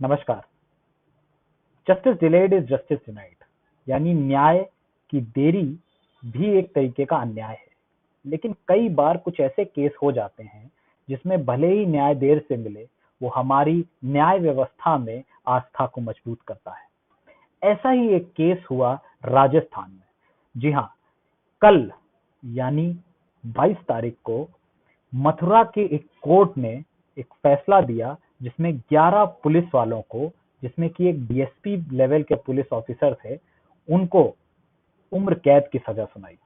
नमस्कार। Justice delayed is justice denied, यानी न्याय की देरी भी एक तरीके का अन्याय है। लेकिन कई बार कुछ ऐसे केस हो जाते हैं जिसमें भले ही न्याय देर से मिले, वो हमारी न्याय व्यवस्था में आस्था को मजबूत करता है। ऐसा ही एक केस हुआ राजस्थान में। जी हाँ, कल यानी 22 तारीख को मथुरा के एक कोर्ट ने एक फैसला दिया जिसमें 11 पुलिस वालों को, जिसमें कि एक डीएसपी लेवल के पुलिस ऑफिसर थे, उनको उम्र कैद की सजा सुनाई।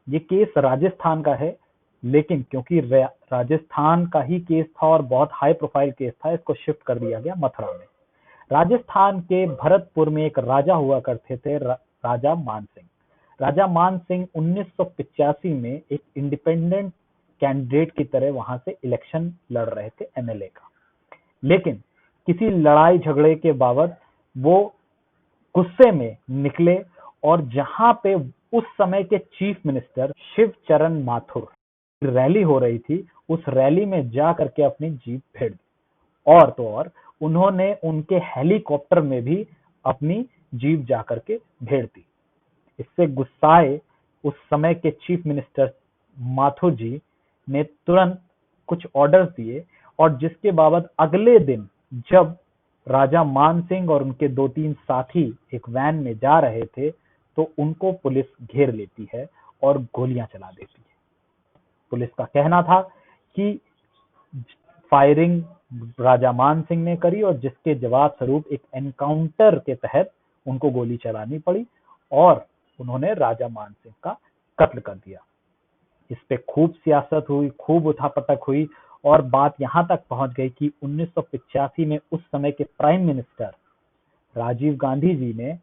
ये केस राजस्थान का है, लेकिन क्योंकि राजस्थान का ही केस था और बहुत हाई प्रोफाइल केस था, इसको शिफ्ट कर दिया गया मथुरा में। राजस्थान के भरतपुर में एक राजा हुआ करते थे, राजा मान सिंह। राजा मान सिंह 1985 में एक इंडिपेंडेंट कैंडिडेट की तरह वहां से इलेक्शन लड़ रहे थे एमएलए का। लेकिन किसी लड़ाई झगड़े के बाबत वो गुस्से में निकले और जहां पे उस समय के chief minister Shivcharan Mathur rally हो रही थी, उस रैली में जा करके अपनी जीप फेर दी। और तो और उन्होंने उनके हेलीकॉप्टर में भी अपनी जीप जा करके भेड़ दी। इससे गुस्साए उस समय के चीफ मिनिस्टर माथुर जी ने तुरंत कुछ ऑर्डर्स दिए, और जिसके बाबत अगले दिन जब राजा मान सिंह और उनके 2-3 साथी एक वैन में जा रहे थे, तो उनको पुलिस घेर लेती है और गोलियां चला देती है। पुलिस का कहना था कि फायरिंग राजा मान सिंह ने करी और जिसके जवाब स्वरूप एक एनकाउंटर के तहत उनको गोली चलानी पड़ी और उन्होंने राजा मान सिंह का कत्ल कर दिया। इस पे खूब सियासत हुई, खूब उठापटक हुई और बात यहां तक पहुंच गई कि 1985 में उस समय के प्राइम मिनिस्टर राजीव गांधी जी ने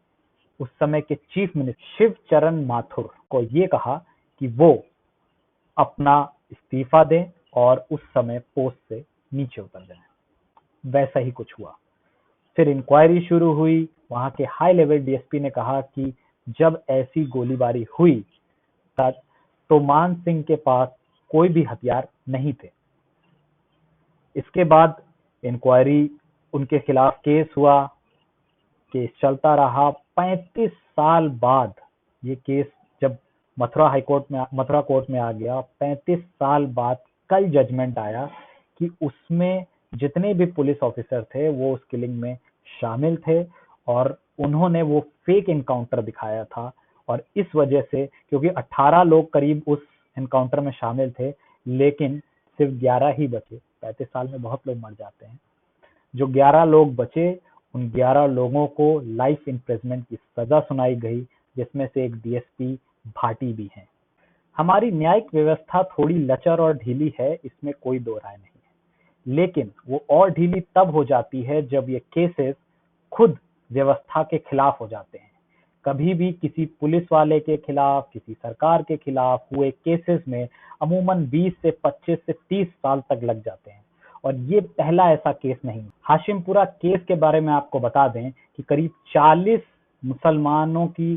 उस समय के चीफ मिनिस्टर शिवचरण माथुर को ये कहा कि वो अपना इस्तीफा दें और उस समय पोस्ट से नीचे उतर जाएं। वैसा ही कुछ हुआ। फिर इंक्वायरी शुरू हुई। वहां के हाई लेवल डीएसपी ने कहा कि जब ऐसी गोलीबारी हुई तो मान सिंह के पास कोई भी हथियार नहीं थे। इसके बाद इंक्वायरी, उनके खिलाफ केस हुआ, केस चलता रहा। 35 साल बाद ये केस जब मथुरा कोर्ट में आ गया, 35 साल बाद कल जजमेंट आया कि उसमें जितने भी पुलिस ऑफिसर थे वो उस किलिंग में शामिल थे और उन्होंने वो फेक एनकाउंटर दिखाया था। और इस वजह से, क्योंकि 18 लोग करीब उस एनकाउंटर में शामिल थे, लेकिन सिर्फ 11 ही बचे। 35 साल में बहुत लोग मर जाते हैं। जो 11 लोग बचे, उन 11 लोगों को लाइफ इम्प्रिजनमेंट की सजा सुनाई गई, जिसमें से एक डीएसपी भाटी भी हैं। हमारी न्यायिक व्यवस्था थोड़ी लचर और ढीली है, इसमें कोई दो राय नहीं है। लेकिन वो और ढीली तब हो जाती है जब ये केसेस खुद व्यवस्था के खिलाफ हो जाते हैं। कभी भी किसी पुलिस वाले के खिलाफ, किसी सरकार के खिलाफ हुए केसेस में अमूमन 20 से 25 से 30 साल तक लग जाते हैं। और ये पहला ऐसा केस नहीं। हाशिमपुरा केस के बारे में आपको बता दें कि करीब 40 मुसलमानों की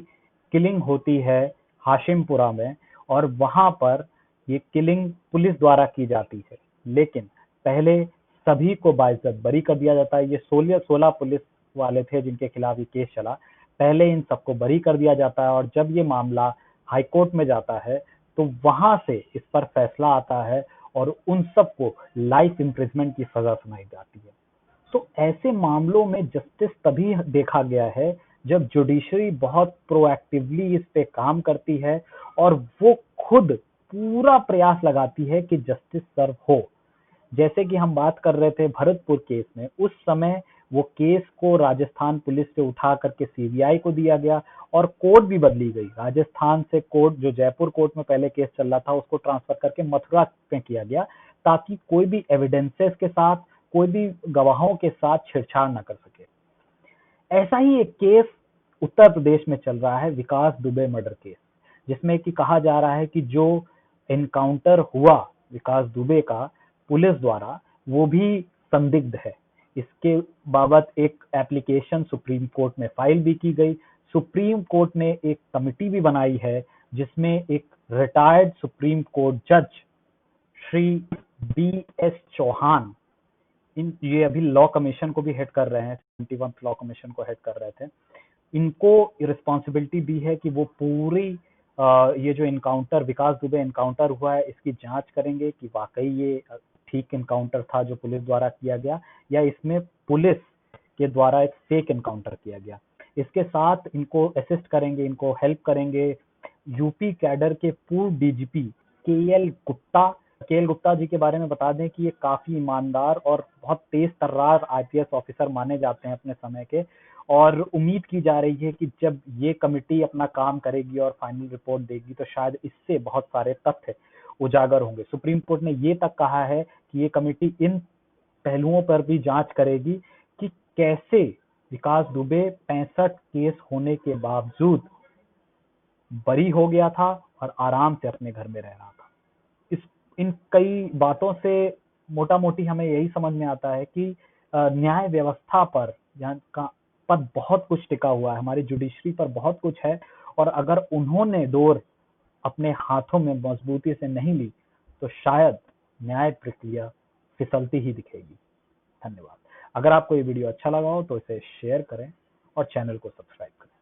किलिंग होती है हाशिमपुरा में, और वहां पर ये किलिंग पुलिस द्वारा की जाती है। लेकिन पहले सभी को बाइज्जत बरी कर दिया जाता है। ये 16 पुलिस वाले थे जिनके खिलाफ ये केस चला। पहले इन सबको बरी कर दिया जाता है और जब ये मामला हाईकोर्ट में जाता है तो वहां से इस पर फैसला आता है और उन सबको लाइफ इम्प्रिजमेंट की सजा सुनाई जाती है। तो ऐसे मामलों में जस्टिस तभी देखा गया है जब जुडिशरी बहुत प्रोएक्टिवली इस पे काम करती है और वो खुद पूरा प्रयास लगाती है कि जस्टिस सर्व हो। जैसे कि हम बात कर रहे थे भरतपुर केस में, उस समय वो केस को राजस्थान पुलिस से उठा करके सीबीआई को दिया गया और कोर्ट भी बदली गई। राजस्थान से कोर्ट, जो जयपुर कोर्ट में पहले केस चल रहा था, उसको ट्रांसफर करके मथुरा में किया गया, ताकि कोई भी एविडेंसेस के साथ, कोई भी गवाहों के साथ छेड़छाड़ न कर सके। ऐसा ही एक केस उत्तर प्रदेश में चल रहा है, विकास दुबे मर्डर केस, जिसमें कि कहा जा रहा है कि जो एनकाउंटर हुआ विकास दुबे का पुलिस द्वारा, वो भी संदिग्ध है। इसके बाबत एक एप्लीकेशन सुप्रीम कोर्ट में फाइल भी की गई। सुप्रीम कोर्ट ने एक कमिटी भी बनाई है जिसमें एक रिटायर्ड सुप्रीम कोर्ट जज श्री बी एस चौहान ये अभी लॉ कमीशन को भी हेड कर रहे हैं, 21 लॉ कमीशन को हेड कर रहे थे। इनको रिस्पॉन्सिबिलिटी दी है कि वो पूरी ये जो इनकाउंटर, विकास दुबे इनकाउंटर हुआ है, इसकी जांच करेंगे कि वाकई ये ठीक इनकाउंटर था जो पुलिस द्वारा किया गया, या इसमें पुलिस के द्वारा एक फेक इनकाउंटर किया गया। इसके साथ इनको असिस्ट करेंगे, इनको हेल्प करेंगे यूपी कैडर के पूर्व डीजीपी के एल गुप्ता जी के बारे में बता दें कि ये काफी ईमानदार और बहुत तेज तर्रार आईपीएस ऑफिसर माने जाते हैं अपने समय के। और उम्मीद की जा रही है कि जब ये कमेटी अपना काम करेगी और फाइनल रिपोर्ट देगी तो शायद इससे बहुत सारे तथ्य उजागर होंगे। सुप्रीम कोर्ट ने ये तक कहा है कि ये कमेटी इन पहलुओं पर भी जांच करेगी कि कैसे विकास दुबे 65 केस होने के बावजूद बरी हो गया था और आराम से अपने घर में रह रहा था। इस इन कई बातों से मोटा मोटी हमें यही समझ में आता है कि न्याय व्यवस्था पर यहाँ का पर बहुत कुछ टिका हुआ है, हमारी जुडिशरी पर बहुत कुछ है। और अगर उन्होंने डोर अपने हाथों में मजबूती से नहीं ली तो शायद न्याय प्रक्रिया फिसलती ही दिखेगी। धन्यवाद। अगर आपको ये वीडियो अच्छा लगा हो तो इसे शेयर करें और चैनल को सब्सक्राइब करें।